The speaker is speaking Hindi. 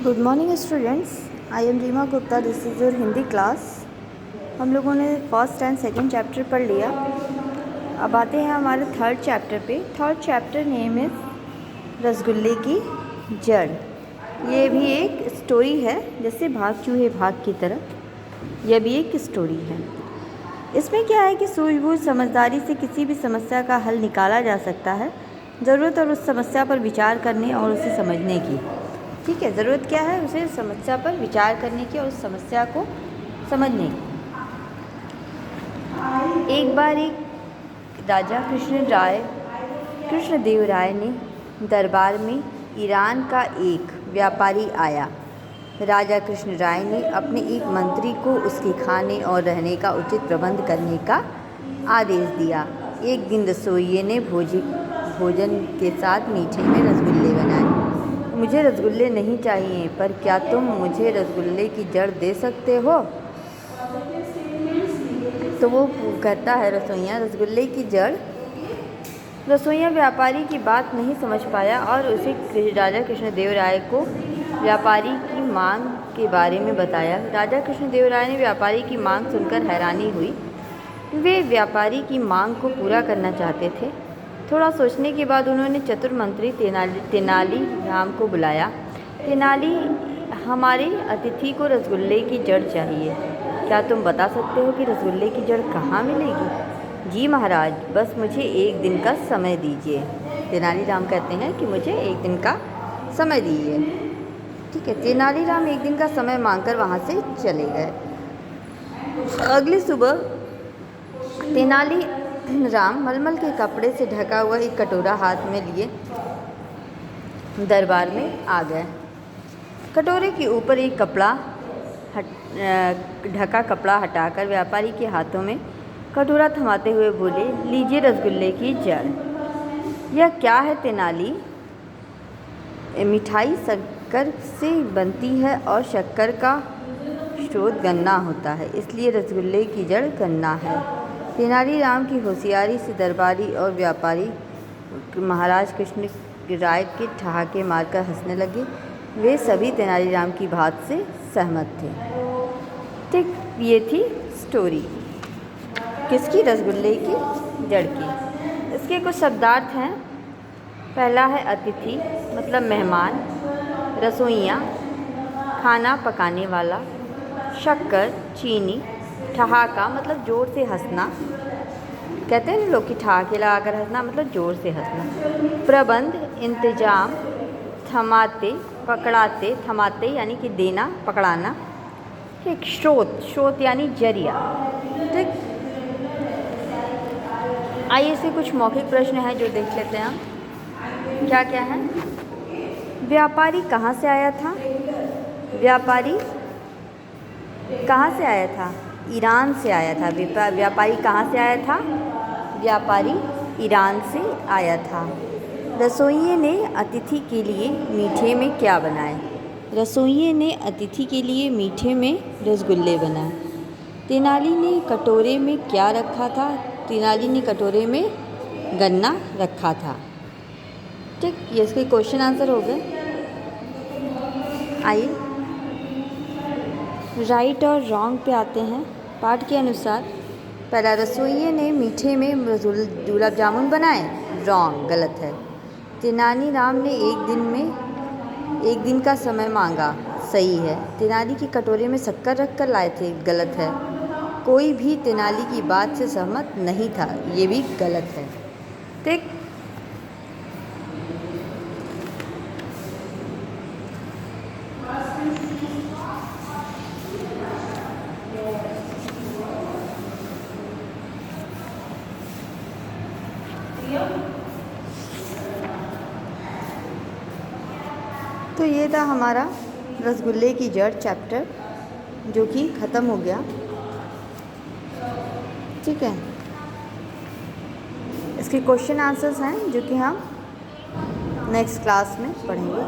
Good morning students, I am Reema Gupta. This is your Hindi class. हम लोगों ने फर्स्ट एंड सेकंड चैप्टर पढ़ लिया। अब आते हैं हमारे थर्ड चैप्टर पे। थर्ड चैप्टर नेम इज़ रसगुल्ले की जड़। ये भी एक स्टोरी है, जैसे भाग चूहे भाग की तरह यह भी एक स्टोरी है। इसमें क्या है कि सूझबूझ समझदारी से किसी भी समस्या का हल निकाला जा सकता है। ज़रूरत और उस समस्या पर विचार करने और उसे समझने की। ठीक है, ज़रूरत क्या है? उसे समस्या पर विचार करने की और उस समस्या को समझने की। एक बार एक राजा कृष्णदेव राय ने दरबार में ईरान का एक व्यापारी आया। राजा कृष्ण राय ने अपने एक मंत्री को उसके खाने और रहने का उचित प्रबंध करने का आदेश दिया। एक दिन रसोइये ने भोजन के साथ मीठे में रसगुल्ले बनाए। मुझे रसगुल्ले नहीं चाहिए, पर क्या तुम मुझे रसगुल्ले की जड़ दे सकते हो? तो वो कहता है रसोइया, रसगुल्ले की जड़। रसोइया व्यापारी की बात नहीं समझ पाया और उसे राजा कृष्णदेव राय को व्यापारी की मांग के बारे में बताया। राजा कृष्णदेव राय ने व्यापारी की मांग सुनकर हैरानी हुई। वे व्यापारी की मांग को पूरा करना चाहते थे। थोड़ा सोचने के बाद उन्होंने चतुर मंत्री तेनाली राम को बुलाया। तेनाली, हमारे अतिथि को रसगुल्ले की जड़ चाहिए। क्या तुम बता सकते हो कि रसगुल्ले की जड़ कहाँ मिलेगी? जी महाराज, बस मुझे एक दिन का समय दीजिए। तेनाली राम कहते हैं कि मुझे एक दिन का समय दीजिए। ठीक है, तेनाली राम एक दिन का समय मांगकर वहाँ से चले गए। अगली सुबह तेनाली राम मलमल के कपड़े से ढका हुआ एक कटोरा हाथ में लिए दरबार में आ गए। कटोरे के ऊपर एक ढका कपड़ा हटाकर व्यापारी के हाथों में कटोरा थमाते हुए बोले, लीजिए रसगुल्ले की जड़। यह क्या है तेनाली? मिठाई शक्कर से बनती है और शक्कर का स्रोत गन्ना होता है, इसलिए रसगुल्ले की जड़ गन्ना है। तेनालीराम की होशियारी से दरबारी और व्यापारी महाराज कृष्ण राय के ठहाके मारकर हंसने लगे। वे सभी तेनालीराम की बात से सहमत थे। ठीक, ये थी स्टोरी किसकी? रसगुल्ले की जड़ की। इसके कुछ शब्दार्थ हैं। पहला है अतिथि, मतलब मेहमान। रसोइया, खाना पकाने वाला। शक्कर, चीनी। ठहाका, मतलब ज़ोर से हंसना। कहते हैं लोग कि ठहाके लगाकर हंसना, मतलब ज़ोर से हंसना। प्रबंध, इंतजाम। थमाते, पकड़ाते। थमाते यानी कि देना, पकड़ाना। एक स्रोत यानी जरिया। ठीक, आइए इससे कुछ मौखिक प्रश्न हैं जो देख लेते हैं हम। क्या क्या है? व्यापारी कहाँ से आया था? व्यापारी कहाँ से आया था? ईरान से आया था। व्यापारी कहाँ से आया था? व्यापारी ईरान से आया था। रसोइये ने अतिथि के लिए मीठे में क्या बनाए? रसोइये ने अतिथि के लिए मीठे में रसगुल्ले बनाए। तेनाली ने कटोरे में क्या रखा था? तेनाली ने कटोरे में गन्ना रखा था। ठीक, ये इसके क्वेश्चन आंसर हो गए। आइए राइट और रॉन्ग पे आते हैं। पाठ के अनुसार पहला, रसोइये ने मीठे में गुलाब जामुन बनाए। रॉन्ग, गलत है। तेनालीराम ने एक दिन का समय मांगा। सही है। तेनाली की कटोरे में शक्कर रखकर लाए थे। गलत है। कोई भी तेनाली की बात से सहमत नहीं था। ये भी गलत है। ठीक, तो ये था हमारा रसगुल्ले की जड़ चैप्टर, जो कि ख़त्म हो गया। ठीक है, इसके क्वेश्चन आंसर्स हैं जो कि हम नेक्स्ट क्लास में पढ़ेंगे।